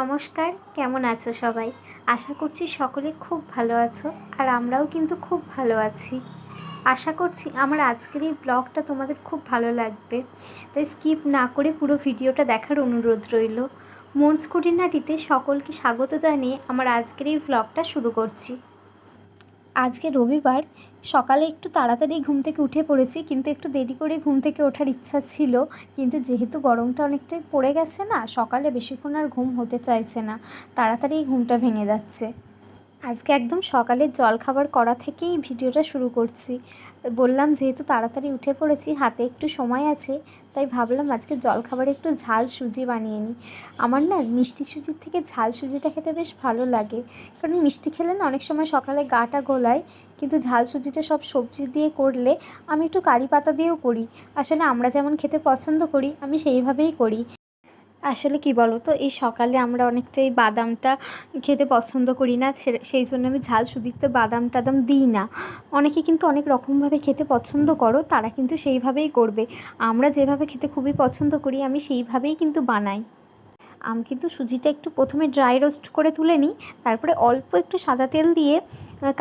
নমস্কার, কেমন আছো সবাই? আশা করছি সকলে খুব ভালো আছো, আর আমরাও কিন্তু খুব ভালো আছি। আশা করছি আমার আজকের এই ব্লগটা তোমাদের খুব ভালো লাগবে, তাই স্কিপ না করে পুরো ভিডিওটা দেখার অনুরোধ রইল। মনস খুঁটিনাটিতে সকলকে স্বাগত জানিয়ে আমার আজকের এই ব্লগটা শুরু করছি। আজকে রবিবার, সকালে একটু তাড়াতাড়ি ঘুম থেকে উঠে পড়েছি, কিন্তু একটু দেরি করে ঘুম থেকে ওঠার ইচ্ছা ছিল, কিন্তু যেহেতু গরমটা অনেকটাই পড়ে গেছে না, সকালে বেশিক্ষণ আর ঘুম হতে চাইছে না, তাড়াতাড়ি ঘুমটা ভেঙে যাচ্ছে। আজকে একদম সকালের জলখাবার করা থেকেই ভিডিওটা শুরু করছি। বললাম যেহেতু তাড়াতাড়ি উঠে পড়েছি, হাতে একটু সময় আছে, তাই ভাবলাম আজকে জলখাবারে একটু ঝাল সুজি বানিয়ে নিই। আমার না মিষ্টি সুজির থেকে ঝাল সুজিটা খেতে বেশ ভালো লাগে, কারণ মিষ্টি খেলে না অনেক সময় সকালে গাটা গোলায়, কিন্তু ঝাল সুজিটা সব সবজি দিয়ে করলে, আমি একটু কারি পাতা দিয়েও করি। আসলে আমরা যেমন খেতে পছন্দ করি, আমি সেইভাবেই করি। আসলে কি বলো তো, এই সকালে আমরা অনেকটাই বাদামটা খেতে পছন্দ করি না, সেই জন্য আমি ঝাল সুজিতে বাদাম টাদাম দিই না। অনেকে কিন্তু অনেক রকমভাবে খেতে পছন্দ করো, তারা কিন্তু সেইভাবেই করবে। আমরা যেভাবে খেতে খুবই পছন্দ করি, আমি সেইভাবেই কিন্তু বানাই। আমি কিন্তু সুজিটা একটু প্রথমে ড্রাই রোস্ট করে তুলে নিই, তারপরে অল্প একটু সাদা তেল দিয়ে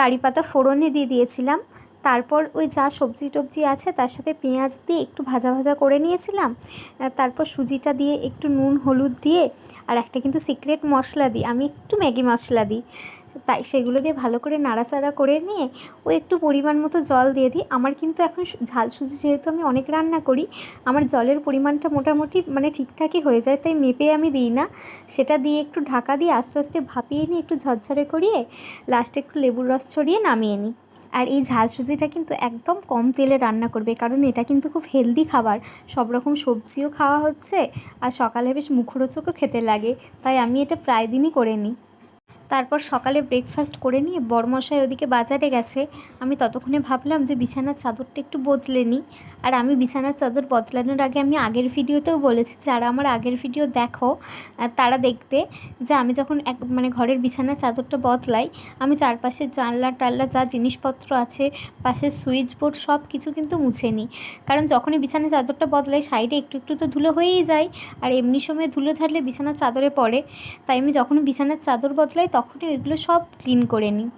কারি পাতা ফোড়নে দিয়ে দিয়েছিলাম। তারপর ওই যা সবজি টবজি আছে তার সাথে পেঁয়াজ দিয়ে একটু ভাজা ভাজা করে নিয়েছিলাম। তারপর সুজিটা দিয়ে একটু নুন হলুদ দিয়ে, আর একটা কিন্তু সিক্রেট মশলা দিই, আমি একটু ম্যাগি মশলা দিই, তাই সেগুলো দিয়ে ভালো করে নাড়াচাড়া করে নিয়ে ও একটু পরিমাণ মতো জল দিয়ে দিই। আমার কিন্তু এখন ঝাল সুজি যেহেতু আমি অনেক রান্না করি, আমার জলের পরিমাণটা মোটামুটি মানে ঠিকঠাকই হয়ে যায়, তাই মেপে আমি দিই না। সেটা দিয়ে একটু ঢাকা দিয়ে আস্তে আস্তে ভাপিয়ে নিই, একটু ঝরঝরে করিয়ে লাস্টে একটু লেবুর রস ছড়িয়ে নামিয়ে নিই। আর এই ঝাল সুজিটা কিন্তু একদম কম তেলে রান্না করবে, কারণ এটা কিন্তু খুব হেলদি খাবার, সব রকম সবজিও খাওয়া হচ্ছে, আর সকালে বেশ মুখরোচকও খেতে লাগে, তাই আমি এটা প্রায় দিনই করে নিই। তারপর সকালে ব্রেকফাস্ট করে নিয়ে বড়মশাই ওদিকে বাজারে গেছে, আমি ততক্ষণে ভাবলাম যে বিছানার চাদরটা একটু বদলে নিই। আর আমি বিছানার চাদর বদলানোর আগে আমি আগের ভিডিওতেও বলেছি, যারা আমার আগের ভিডিও দেখো তারা দেখবে যে আমি যখন মানে ঘরের বিছানার চাদরটা বদলাই, আমি চারপাশে জানলা টাল্লা যা জিনিসপত্র আছে, পাশের সুইচ বোর্ড সব কিছু কিন্তু মুছে নিই। কারণ যখনই বিছানার চাদরটা বদলাই, সাইডে একটু একটু তো ধুলো হয়েই যায়, আর এমনি সময় ধুলো ঝাড়লে বিছানার চাদরে পড়ে, তাই আমি যখন বিছানার চাদর বদলাই তখনই ওইগুলো সব ক্লিন করে নিই।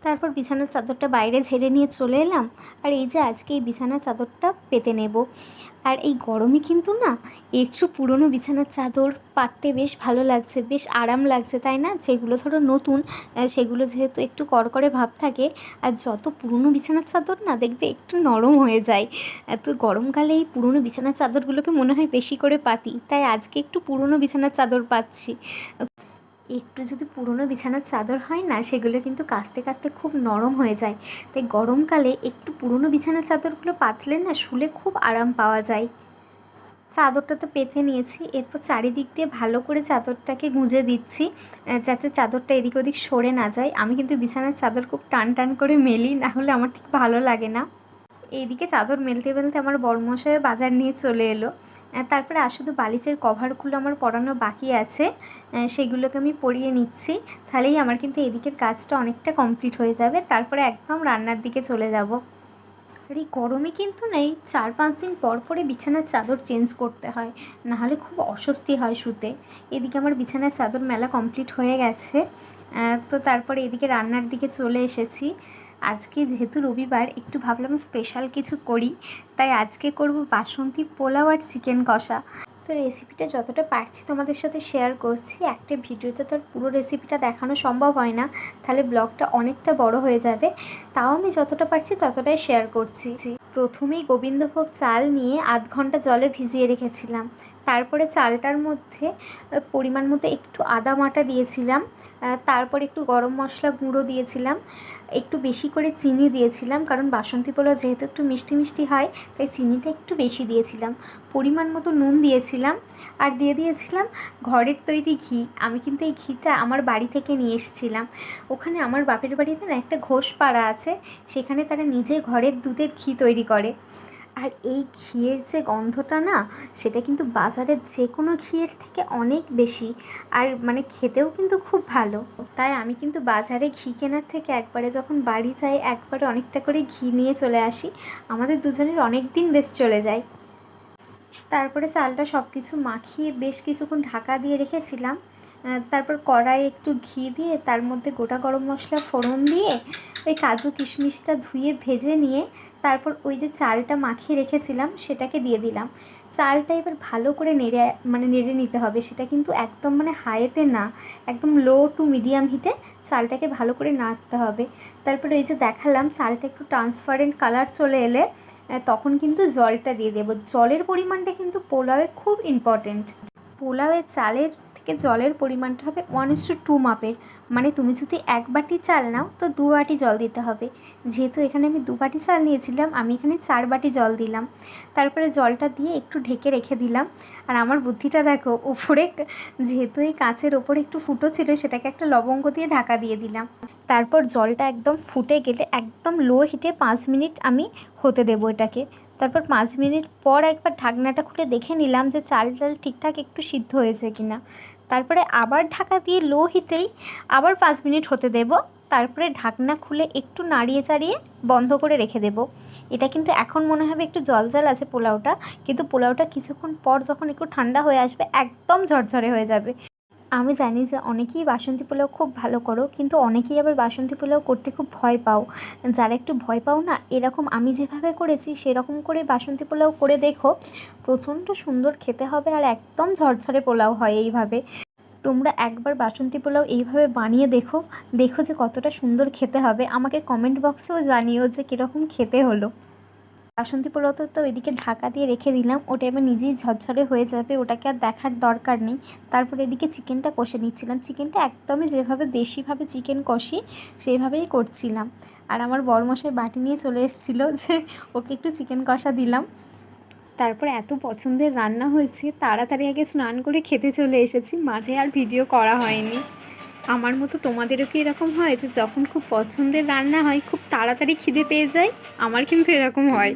তারপর বিছানার চাদরটা বাইরে ঝেড়ে নিয়ে চলে এলাম, আর এই যে আজকে এই বিছানার চাদরটা পেতে নেব। আর এই গরমে কিন্তু না একটু পুরনো বিছানার চাদর পাততে বেশ ভালো লাগছে, বেশ আরাম লাগছে, তাই না? যেগুলো ধরো নতুন, সেগুলো যেহেতু একটু কড়কড়ে ভাব থাকে, আর যত পুরনো বিছানার চাদর না দেখবে একটু নরম হয়ে যায়। এত গরমকালে এই পুরনো বিছানার চাদরগুলোকে মনে হয় বেশি করে পাতি, তাই আজকে একটু পুরনো বিছানার চাদর পাচ্ছি। একটু যদি পুরনো বিছানার চাদর হয় না, সেগুলো কিন্তু কাচতে কাচতে খুব নরম হয়ে যায়, তাই গরমকালে একটু পুরনো বিছানার চাদরগুলো পাতলে না শুলে খুব আরাম পাওয়া যায়। চাদরটা তো পেতে নিয়েছি, এরপর চারিদিক দিয়ে ভালো করে চাদরটাকে গুঁজে দিচ্ছি, যাতে চাদরটা এদিক ওদিক সরে না যায়। আমি কিন্তু বিছানার চাদর খুব টান টান করে মেলি, না হলে আমার ঠিক ভালো লাগে না। এইদিকে চাদর মেলতে মেলতে আমার বড়মশাই বাজার নিয়ে চলে এলো। তারপরে আর শুধু বালিশের কভারগুলো আমার পরানো বাকি আছে, সেগুলোকে আমি পরিয়ে নিচ্ছি, তাহলেই আমার কিন্তু এদিকের কাজটা অনেকটা কমপ্লিট হয়ে যাবে। তারপরে একদম রান্নার দিকে চলে যাব। আর এই গরমে কিন্তু না এই 4-5 দিন পর পরে বিছানার চাদর চেঞ্জ করতে হয়, নাহলে খুব অস্বস্তি হয় শুতে। এদিকে আমার বিছানার চাদর মেলা কমপ্লিট হয়ে গেছে। তো তারপরে এদিকে রান্নার দিকে চলে এসেছি। আজকে যেহেতু রবিবার, একটু ভাবলাম স্পেশাল কিছু করি, তাই আজকে করব বাসন্তী পোলাও আর চিকেন কষা। তো রেসিপিটা যতটা পারছি তোমাদের সাথে শেয়ার করছি, একটা ভিডিওতে তো আর পুরো রেসিপিটা দেখানো সম্ভব হয় না, তাহলে ব্লগটা অনেকটা বড় হয়ে যাবে, তাও আমি যতটা পারছি ততটাই শেয়ার করছি। প্রথমেই গোবিন্দভোগ চাল নিয়ে আধ ঘন্টা জলে ভিজিয়ে রেখেছিলাম, তারপরে চালটার মধ্যে পরিমাণ মতো একটু আদা বাটা দিয়েছিলাম, তারপর একটু গরম মশলা গুঁড়ো দিয়েছিলাম, একটু বেশি করে চিনি দিয়েছিলাম, কারণ বাসন্তী পোলাও যেহেতু একটু মিষ্টি মিষ্টি হয়, তাই চিনিটা একটু বেশি দিয়েছিলাম, পরিমাণ মতো নুন দিয়েছিলাম, আর দিয়ে দিয়েছিলাম ঘরের তৈরি ঘি। আমি কিন্তু এই ঘিটা আমার বাড়ি থেকে নিয়ে এসেছিলাম। ওখানে আমার বাপের বাড়িতে না একটা ঘোষপাড়া আছে, সেখানে তারা নিজে ঘরের দুধের ঘি তৈরি করে। আর এই ঘিয়ের যে গন্ধটা না, সেটা কিন্তু বাজারের যে কোনো ঘিয়ের থেকে অনেক বেশি, আর মানে খেতেও কিন্তু খুব ভালো। তাই আমি কিন্তু বাজারে ঘি কেনার থেকে একবারে যখন বাড়ি যাই, একবারে অনেকটা করে ঘি নিয়ে চলে আসি, আমাদের দুজনের অনেক দিন বেশ চলে যায়। তারপরে চালটা সব কিছু মাখিয়ে বেশ কিছুক্ষণ ঢাকা দিয়ে রেখেছিলাম, তারপর কড়াইয়ে একটু ঘি দিয়ে তার মধ্যে গোটা গরম মশলা ফোড়ন দিয়ে ওই কাজু কিশমিশটা ধুয়ে ভেজে নিয়ে তারপর ওই যে চালটা মাখিয়ে রেখেছিলাম সেটাকে দিয়ে দিলাম। চালটা এবার ভালো করে নেড়ে নিতে হবে। সেটা কিন্তু একদম হাইতে না, একদম লো টু মিডিয়াম হিটে চালটাকে ভালো করে নাড়তে হবে। তারপরে এই যে দেখালাম চালটা একটু ট্রান্সপারেন্ট কালার চলে এলে তখন কিন্তু জলটা দিয়ে দেবো। জলের পরিমাণটা কিন্তু পোলাওয়ে খুব ইম্পর্টেন্ট। পোলাওয়ের চালের থেকে জলের পরিমাণটা হবে 1:2 মাপের। মানে তুমি যদি 1 বাটি চাল নাও তো 2 বাটি জল দিতে হবে। যেহেতু এখানে আমি 2 বাটি চাল নিয়েছিলাম, আমি এখানে 4 বাটি জল দিলাম। তারপরে জলটা দিয়ে একটু ঢেকে রেখে দিলাম। আর আমার বুদ্ধিটা দেখো, উপরে যেহেতু এই কাঁচের ওপরে একটু ফুটো ছিল সেটাকে একটা লবঙ্গ দিয়ে ঢাকা দিয়ে দিলাম। তারপর জলটা একদম ফুটে গেলে একদম লো হিটে 5 মিনিট আমি হতে দেবো এটাকে। তারপর 5 মিনিট পর একবার ঢাকনাটা খুলে দেখে নিলাম যে চাল ঠিকঠাক একটু সিদ্ধ হয়েছে কিনা। তারপরে আবার ঢাকা দিয়ে লো হিটেই আবার 5 মিনিট হতে দেব। তারপরে ঢাকনা খুলে একটু নাড়িয়ে চাড়িয়ে বন্ধ করে রেখে দেব। এটা কিন্তু এখন মনে হবে একটু জল জল আছে পোলাওটা, কিন্তু পোলাওটা কিছুক্ষণ পর যখন একটু ঠান্ডা হয়ে আসবে একদম ঝরঝরে হয়ে যাবে। আমি জানি যে অনেকেই বাসন্তী পোলাও খুব ভালো করো, কিন্তু অনেকেই আবার বাসন্তী পোলাও করতে খুব ভয় পাও। যারা একটু ভয় পাও না, এরকম আমি যেভাবে করেছি সেরকম করে বাসন্তী পোলাও করে দেখো, প্রচণ্ড সুন্দর খেতে হবে আর একদম ঝরঝরে পোলাও হয় এইভাবে। তোমরা একবার বাসন্তী পোলাও এইভাবে বানিয়ে দেখো, দেখো যে কতটা সুন্দর খেতে হবে। আমাকে কমেন্ট বক্সেও জানিও যে কীরকম খেতে হলো। বাসন্তী পোলাও তো এদিকে ঢাকা দিয়ে রেখে দিলাম, ওটা এবার নিজেই ঝরঝরে হয়ে যাবে, ওটাকে আর দেখার দরকার নেই। তারপরে এদিকে চিকেনটা কষে নিচ্ছিলাম। চিকেনটা একদমই যেভাবে দেশিভাবে চিকেন কষি সেইভাবেই করছিলাম। আর আমার বড়মশাই বাটি নিয়ে চলে এসেছিলো যে ওকে একটু চিকেন কষা দিলাম। তারপর এত পছন্দের রান্না হয়েছে, তাড়াতাড়ি আগে স্নান করে খেতে চলে এসেছি, মাঝে আর ভিডিও করা হয়নি। আমার মতো তোমাদেরও কি এরকম হয় যে যখন খুব পছন্দের রান্না হয় খুব তাড়াতাড়ি খিদে পেয়ে যায়? আমার কিন্তু এরকম হয়।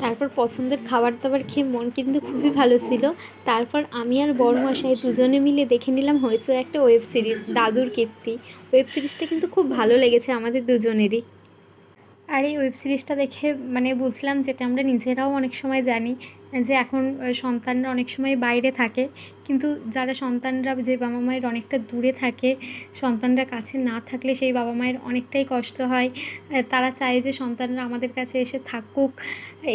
তারপর পছন্দের খাবার দাবার খেয়ে মন কিন্তু খুবই ভালো ছিল। তারপর আমি আর বড়মশাই দুজনে মিলে দেখে নিলাম হয়েছে একটা ওয়েব সিরিজ, দাদুর কীর্তি। ওয়েব সিরিজটা কিন্তু খুব ভালো লেগেছে আমাদের দুজনেরই। আর এই ওয়েব সিরিজটা দেখে বুঝলাম যেটা আমরা নিজেরাও অনেক সময় জানি, যে এখন সন্তানরা অনেক সময় বাইরে থাকে, কিন্তু যারা সন্তানরা যে বাবা মায়ের অনেকটা দূরে থাকে, সন্তানরা কাছে না থাকলে সেই বাবা মায়ের অনেকটাই কষ্ট হয়। তারা চায় যে সন্তানরা আমাদের কাছে এসে থাকুক,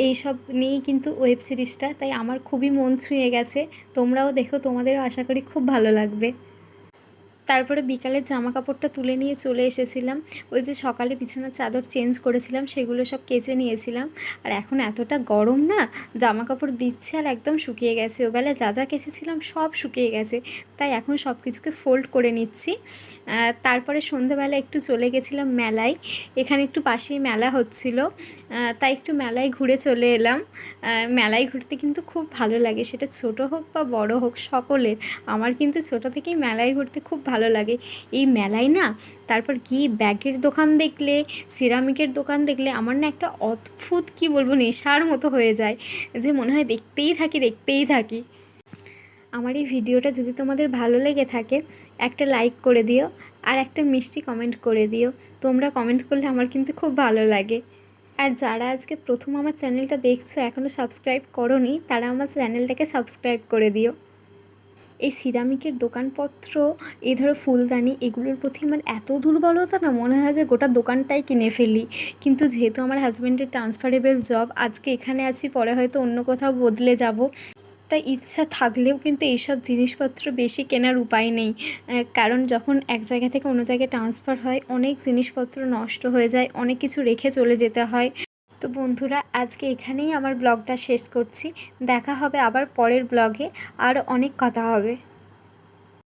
এইসব নিয়েই কিন্তু ওয়েব সিরিজটা। তাই আমার খুবই মন ছুঁয়ে গেছে। তোমরাও দেখো, তোমাদেরও আশা করি খুব ভালো লাগবে। তারপরে বিকালের জামা কাপড়টা তুলে নিয়ে চলে এসেছিলাম। ওই যে সকালে বিছানার চাদর চেঞ্জ করেছিলাম সেগুলো সব কেচে নিয়েছিলাম। আর এখন এতটা গরম না, জামা কাপড় দিচ্ছে আর একদম শুকিয়ে গেছে। ওবেলা যা যা কেচেছিলাম সব শুকিয়ে গেছে, তাই এখন সব কিছুকে ফোল্ড করে নিচ্ছি। তারপরে সন্ধেবেলা একটু চলে গেছিলাম মেলায়। এখানে একটু পাশেই মেলা হচ্ছিল, তাই একটু মেলায় ঘুরে চলে এলাম। মেলায় ঘুরতে কিন্তু খুব ভালো লাগে, সেটা ছোট হোক বা বড় হোক সকলের। আমার কিন্তু ছোটো থেকেই মেলায় ঘুরতে খুব ভালো লাগে। এই মেলায় না তারপর গিয়ে ব্যাগের দোকান দেখলে, সিরামিকের দোকান দেখলে আমার না একটা অদ্ভুত কী বলবো নেশার মতো হয়ে যায়, যে মনে হয় দেখতেই থাকি। আমার এই ভিডিওটা যদি তোমাদের ভালো লেগে থাকে একটা লাইক করে দিও আর একটা মিষ্টি কমেন্ট করে দিও। তোমরা কমেন্ট করলে আমার কিন্তু খুব ভালো লাগে। আর যারা আজকে প্রথম আমার চ্যানেলটা দেখছো, এখনও সাবস্ক্রাইব করোনি, তারা আমার চ্যানেলটাকে সাবস্ক্রাইব করে দিও। এই সিরামিকের দোকানপত্র, এই ধরো ফুলদানি, এগুলোর প্রতি আমার এত দুর্বলতা না, মনে হয় যে গোটা দোকানটাই কিনে ফেলি। কিন্তু যেহেতু আমার হাজব্যান্ডের ট্রান্সফারেবল জব, আজকে এখানে আছি, পরে হয়তো অন্য কোথাও বদলে যাব, তাই ইচ্ছা থাকলেও কিন্তু এইসব জিনিসপত্র বেশি কেনার উপায় নেই। কারণ যখন এক জায়গা থেকে অন্য জায়গায় ট্রান্সফার হয় অনেক জিনিসপত্র নষ্ট হয়ে যায়, অনেক কিছু রেখে চলে যেতে হয়। তো বন্ধুরা, আজকে এখানেই আমার ব্লগটা শেষ করছি। দেখা হবে আবার পরের ব্লগে, আর অনেক কথা হবে।